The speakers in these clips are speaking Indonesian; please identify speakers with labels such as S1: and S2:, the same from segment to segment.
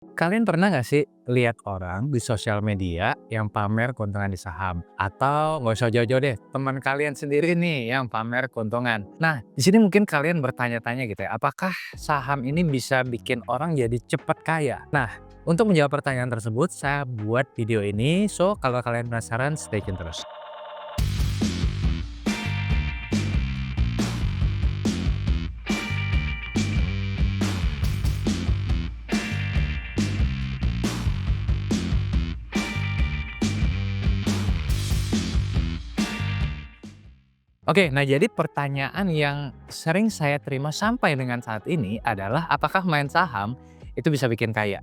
S1: Kalian pernah nggak sih lihat orang di sosial media yang pamer keuntungan di saham? Atau nggak usah jauh-jauh deh, teman kalian sendiri nih yang pamer keuntungan. Nah, di sini mungkin kalian bertanya-tanya gitu ya, apakah saham ini bisa bikin orang jadi cepat kaya? Nah, untuk menjawab pertanyaan tersebut, saya buat video ini. So, kalau kalian penasaran, stay tune terus. Oke, nah jadi pertanyaan yang sering saya terima sampai dengan saat ini adalah apakah main saham itu bisa bikin kaya?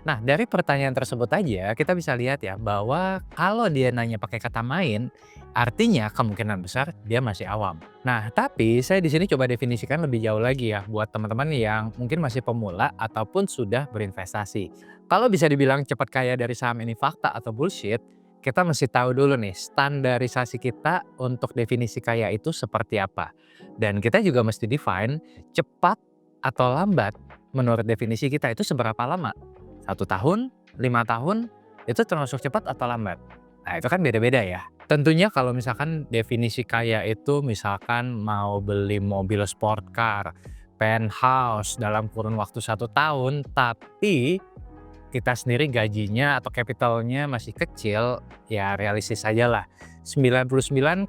S1: Nah, dari pertanyaan tersebut aja kita bisa lihat ya bahwa kalau dia nanya pakai kata main, artinya kemungkinan besar dia masih awam. Nah, tapi saya di sini coba definisikan lebih jauh lagi ya buat teman-teman yang mungkin masih pemula ataupun sudah berinvestasi. Kalau bisa dibilang cepat kaya dari saham ini fakta atau bullshit, kita mesti tahu dulu nih standarisasi kita untuk definisi kaya itu seperti apa. Dan kita juga mesti define cepat atau lambat menurut definisi kita itu seberapa lama. 1 tahun, 5 tahun, itu termasuk cepat atau lambat? Nah, itu kan beda-beda ya. Tentunya kalau misalkan definisi kaya itu misalkan mau beli mobil sport car, penthouse dalam kurun waktu 1 tahun, tapi kita sendiri gajinya atau capitalnya masih kecil, ya realistis aja lah. 99,9%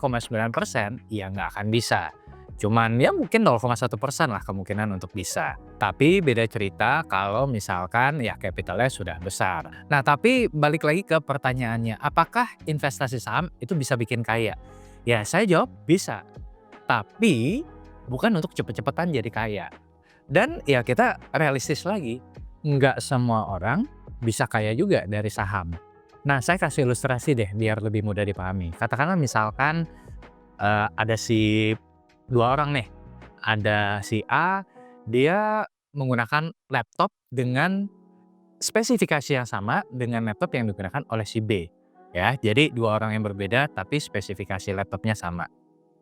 S1: ya nggak akan bisa. Cuman ya mungkin 0,1% lah kemungkinan untuk bisa. Tapi beda cerita kalau misalkan ya capitalnya sudah besar. Nah, tapi balik lagi ke pertanyaannya, apakah investasi saham itu bisa bikin kaya? Ya saya jawab bisa, tapi bukan untuk cepet-cepetan jadi kaya. Dan ya kita realistis lagi, nggak semua orang bisa kaya juga dari saham. Nah, saya kasih ilustrasi deh biar lebih mudah dipahami. Katakanlah misalkan ada si 2 orang nih, ada si A, dia menggunakan laptop dengan spesifikasi yang sama dengan laptop yang digunakan oleh si B, ya. Jadi 2 orang yang berbeda tapi spesifikasi laptopnya sama.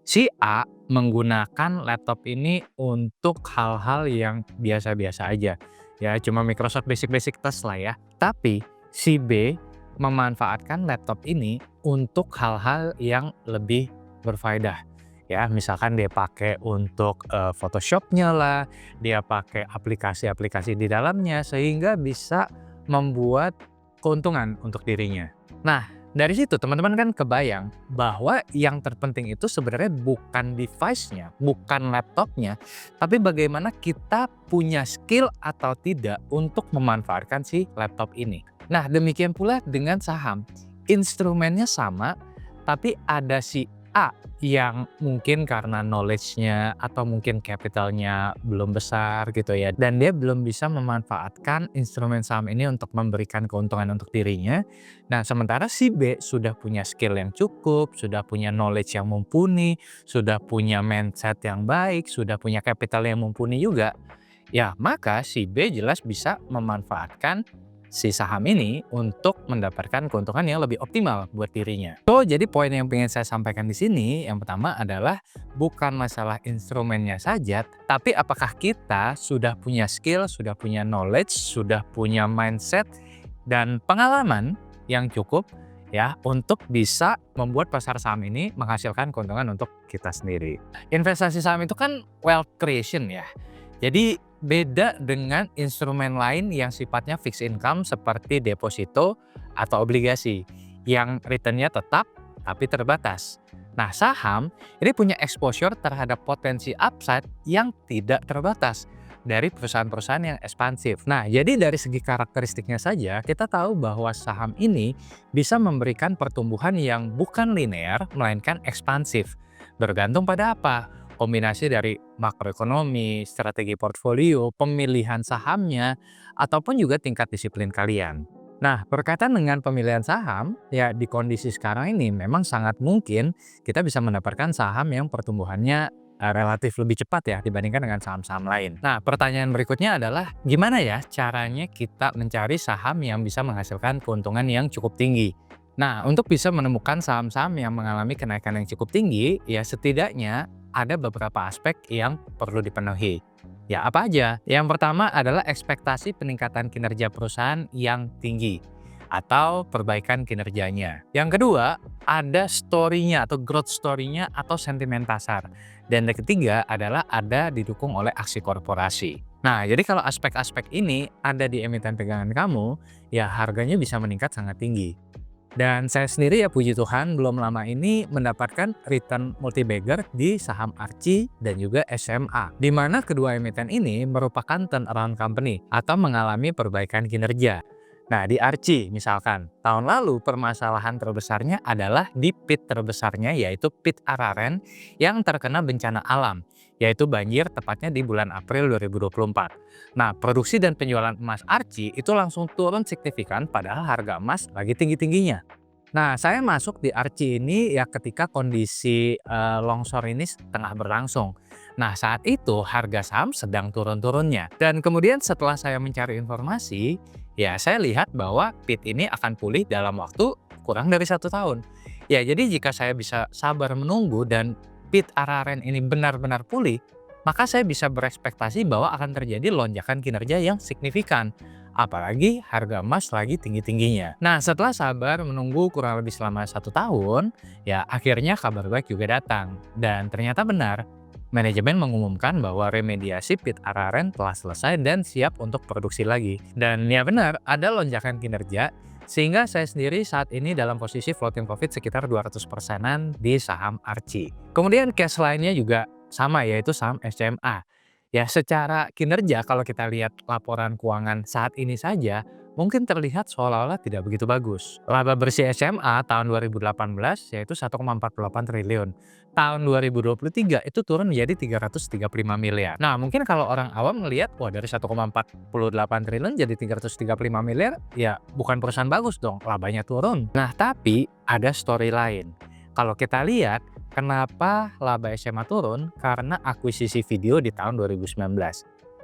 S1: Si A menggunakan laptop ini untuk hal-hal yang biasa-biasa aja, ya cuma Microsoft basic-basic tas lah ya. Tapi si B memanfaatkan laptop ini untuk hal-hal yang lebih berfaedah. Ya, misalkan dia pakai untuk Photoshop-nya lah, dia pakai aplikasi-aplikasi di dalamnya sehingga bisa membuat keuntungan untuk dirinya. Nah, dari situ teman-teman kan kebayang bahwa yang terpenting itu sebenarnya bukan device-nya, bukan laptopnya, tapi bagaimana kita punya skill atau tidak untuk memanfaatkan si laptop ini. Nah, demikian pula dengan saham. Instrumennya sama, tapi ada si A yang mungkin karena knowledge-nya atau mungkin capital-nya belum besar gitu ya, dan dia belum bisa memanfaatkan instrumen saham ini untuk memberikan keuntungan untuk dirinya. Nah, sementara si B sudah punya skill yang cukup, sudah punya knowledge yang mumpuni, sudah punya mindset yang baik, sudah punya capital yang mumpuni juga. Ya, maka si B jelas bisa memanfaatkan si saham ini untuk mendapatkan keuntungan yang lebih optimal buat dirinya. So, jadi poin yang ingin saya sampaikan di sini, yang pertama adalah bukan masalah instrumennya saja, tapi apakah kita sudah punya skill, sudah punya knowledge, sudah punya mindset, dan pengalaman yang cukup ya untuk bisa membuat pasar saham ini menghasilkan keuntungan untuk kita sendiri. Investasi saham itu kan wealth creation ya. Jadi beda dengan instrumen lain yang sifatnya fixed income seperti deposito atau obligasi yang returnnya tetap tapi terbatas. Nah, saham ini punya exposure terhadap potensi upside yang tidak terbatas dari perusahaan-perusahaan yang ekspansif. Nah, jadi dari segi karakteristiknya saja kita tahu bahwa saham ini bisa memberikan pertumbuhan yang bukan linear melainkan ekspansif. Bergantung pada apa? Kombinasi dari makroekonomi, strategi portfolio, pemilihan sahamnya, ataupun juga tingkat disiplin kalian. Nah, berkaitan dengan pemilihan saham, ya di kondisi sekarang ini memang sangat mungkin kita bisa mendapatkan saham yang pertumbuhannya relatif lebih cepat ya dibandingkan dengan saham-saham lain. Nah, pertanyaan berikutnya adalah gimana ya caranya kita mencari saham yang bisa menghasilkan keuntungan yang cukup tinggi? Nah, untuk bisa menemukan saham-saham yang mengalami kenaikan yang cukup tinggi, ya setidaknya ada beberapa aspek yang perlu dipenuhi. Ya apa aja? Yang pertama adalah ekspektasi peningkatan kinerja perusahaan yang tinggi atau perbaikan kinerjanya. Yang kedua, ada story-nya atau growth story-nya atau sentimen pasar. Dan yang ketiga adalah ada didukung oleh aksi korporasi. Nah, jadi kalau aspek-aspek ini ada di emiten pegangan kamu, ya harganya bisa meningkat sangat tinggi. Dan saya sendiri ya puji Tuhan belum lama ini mendapatkan return multi-bagger di saham Archie dan juga SMA. Di mana kedua emiten ini merupakan turnaround company atau mengalami perbaikan kinerja. Nah, di Archie misalkan, tahun lalu permasalahan terbesarnya adalah di pit terbesarnya yaitu pit Araren yang terkena bencana alam, yaitu banjir tepatnya di bulan April 2024. Nah, produksi dan penjualan emas Archie itu langsung turun signifikan padahal harga emas lagi tinggi-tingginya. Nah, saya masuk di Archie ini ya ketika kondisi longsor ini tengah berlangsung. Nah, saat itu harga saham sedang turun-turunnya. Dan kemudian setelah saya mencari informasi, ya saya lihat bahwa pit ini akan pulih dalam waktu kurang dari 1 tahun. Ya, jadi jika saya bisa sabar menunggu dan pit Araren ini benar-benar pulih, maka saya bisa berekspektasi bahwa akan terjadi lonjakan kinerja yang signifikan. Apalagi harga emas lagi tinggi-tingginya. Nah, setelah sabar menunggu kurang lebih selama 1 tahun, ya akhirnya kabar baik juga datang. Dan ternyata benar, manajemen mengumumkan bahwa remediasi pit Araren telah selesai dan siap untuk produksi lagi. Dan ya benar, ada lonjakan kinerja, sehingga saya sendiri saat ini dalam posisi floating profit sekitar 200%-an di saham Archie. Kemudian cash lainnya juga sama, yaitu saham SMA. Ya, secara kinerja kalau kita lihat laporan keuangan saat ini saja, mungkin terlihat seolah-olah tidak begitu bagus. Laba bersih SMA tahun 2018 yaitu 1,48 triliun. Tahun 2023 itu turun menjadi 335 miliar. Nah, mungkin kalau orang awam melihat, wah dari 1,48 triliun jadi 335 miliar, ya bukan perusahaan bagus dong, labanya turun. Nah, tapi ada story lain. Kalau kita lihat, kenapa laba SMA turun? Karena akuisisi video di tahun 2019.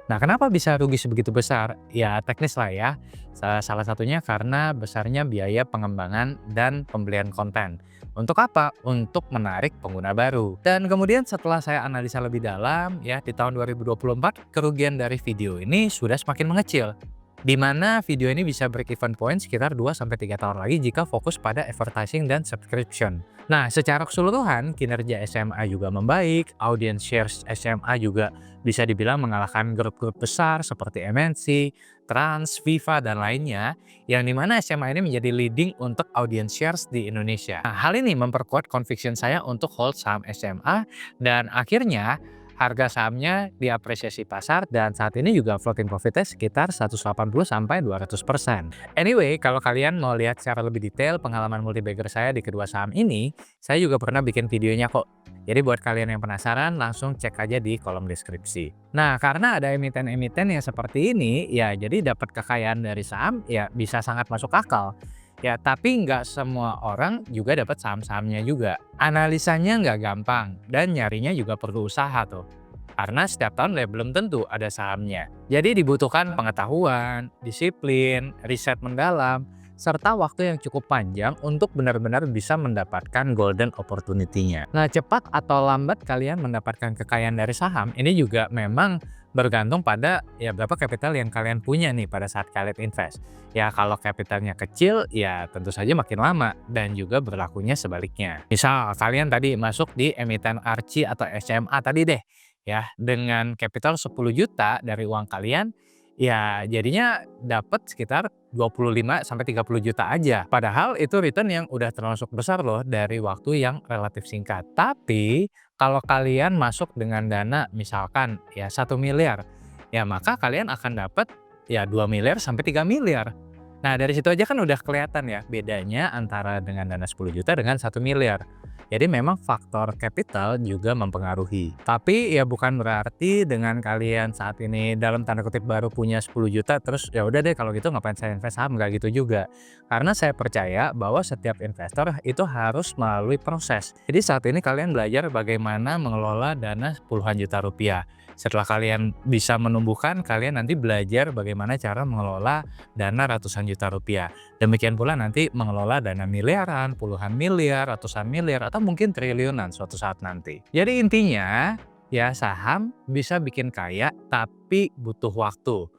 S1: Nah, kenapa bisa rugi sebegitu besar? Ya, teknis lah ya. Salah satunya karena besarnya biaya pengembangan dan pembelian konten. Untuk apa? Untuk menarik pengguna baru. Dan kemudian setelah saya analisa lebih dalam, ya di tahun 2024, kerugian dari video ini sudah semakin mengecil. Di mana video ini bisa break even point sekitar 2-3 tahun lagi jika fokus pada advertising dan subscription. Nah, secara keseluruhan kinerja SMA juga membaik, audience shares SMA juga bisa dibilang mengalahkan grup-grup besar seperti MNC, Trans, Viva, dan lainnya, yang dimana SMA ini menjadi leading untuk audience shares di Indonesia. Nah, hal ini memperkuat conviction saya untuk hold saham SMA, dan akhirnya harga sahamnya diapresiasi pasar dan saat ini juga floating profitnya sekitar 180-200%. Anyway, kalau kalian mau lihat secara lebih detail pengalaman multi-bagger saya di kedua saham ini, saya juga pernah bikin videonya kok. Jadi buat kalian yang penasaran, langsung cek aja di kolom deskripsi. Nah, karena ada emiten-emiten yang seperti ini, ya jadi dapat kekayaan dari saham ya bisa sangat masuk akal. Ya, tapi nggak semua orang juga dapat saham-sahamnya juga. Analisanya nggak gampang dan nyarinya juga perlu usaha tuh. Karena setiap tahun ya belum tentu ada sahamnya. Jadi dibutuhkan pengetahuan, disiplin, riset mendalam, serta waktu yang cukup panjang untuk benar-benar bisa mendapatkan golden opportunity-nya. Nah, cepat atau lambat kalian mendapatkan kekayaan dari saham, ini juga memang bergantung pada ya berapa kapital yang kalian punya nih pada saat kalian invest. Ya kalau kapitalnya kecil ya tentu saja makin lama dan juga berlakunya sebaliknya. Misal kalian tadi masuk di emiten Archie atau SMA tadi deh ya dengan kapital 10 juta dari uang kalian ya jadinya dapat sekitar 25-30 juta aja. Padahal itu return yang udah termasuk besar loh dari waktu yang relatif singkat. Tapi kalau kalian masuk dengan dana misalkan ya 1 miliar, ya maka kalian akan dapat ya 2 miliar sampai 3 miliar. Nah dari situ aja kan udah kelihatan ya bedanya antara dengan dana 10 juta dengan 1 miliar. Jadi memang faktor capital juga mempengaruhi. Tapi ya bukan berarti dengan kalian saat ini dalam tanda kutip baru punya 10 juta terus ya udah deh kalau gitu ngapain saya invest saham, nggak gitu juga. Karena saya percaya bahwa setiap investor itu harus melalui proses. Jadi saat ini kalian belajar bagaimana mengelola dana puluhan juta rupiah. Setelah kalian bisa menumbuhkan, kalian nanti belajar bagaimana cara mengelola dana ratusan juta rupiah. Demikian pula nanti mengelola dana miliaran, puluhan miliar, ratusan miliar, atau mungkin triliunan suatu saat nanti. Jadi intinya, ya saham bisa bikin kaya tapi butuh waktu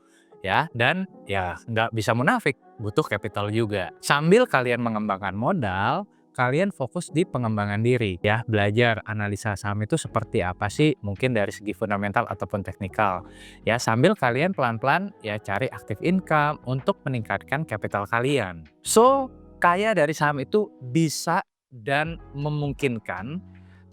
S1: ya, dan ya nggak bisa munafik, butuh capital juga. Sambil kalian mengembangkan modal, kalian fokus di pengembangan diri ya, belajar analisa saham itu seperti apa sih, mungkin dari segi fundamental ataupun teknikal. Ya, sambil kalian pelan-pelan ya cari active income untuk meningkatkan capital kalian. So, kaya dari saham itu bisa dan memungkinkan,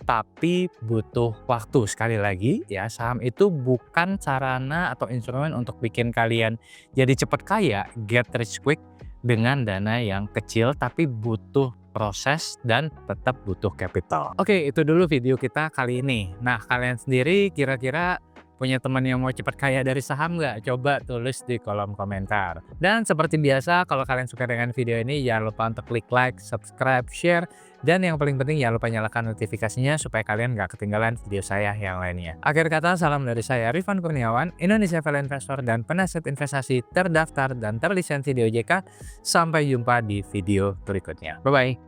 S1: tapi butuh waktu. Sekali lagi ya, saham itu bukan sarana atau instrumen untuk bikin kalian jadi cepat kaya, get rich quick dengan dana yang kecil, tapi butuh proses dan tetap butuh capital. Oke, itu dulu video kita kali ini. Nah, kalian sendiri kira-kira punya teman yang mau cepat kaya dari saham nggak? Coba tulis di kolom komentar. Dan seperti biasa, kalau kalian suka dengan video ini, jangan lupa untuk klik like, subscribe, share, dan yang paling penting jangan lupa nyalakan notifikasinya supaya kalian nggak ketinggalan video saya yang lainnya. Akhir kata, salam dari saya Rifan Kurniawan, Indonesia Value Investor dan penasihat investasi terdaftar dan terlisensi di OJK. Sampai jumpa di video berikutnya. Bye-bye.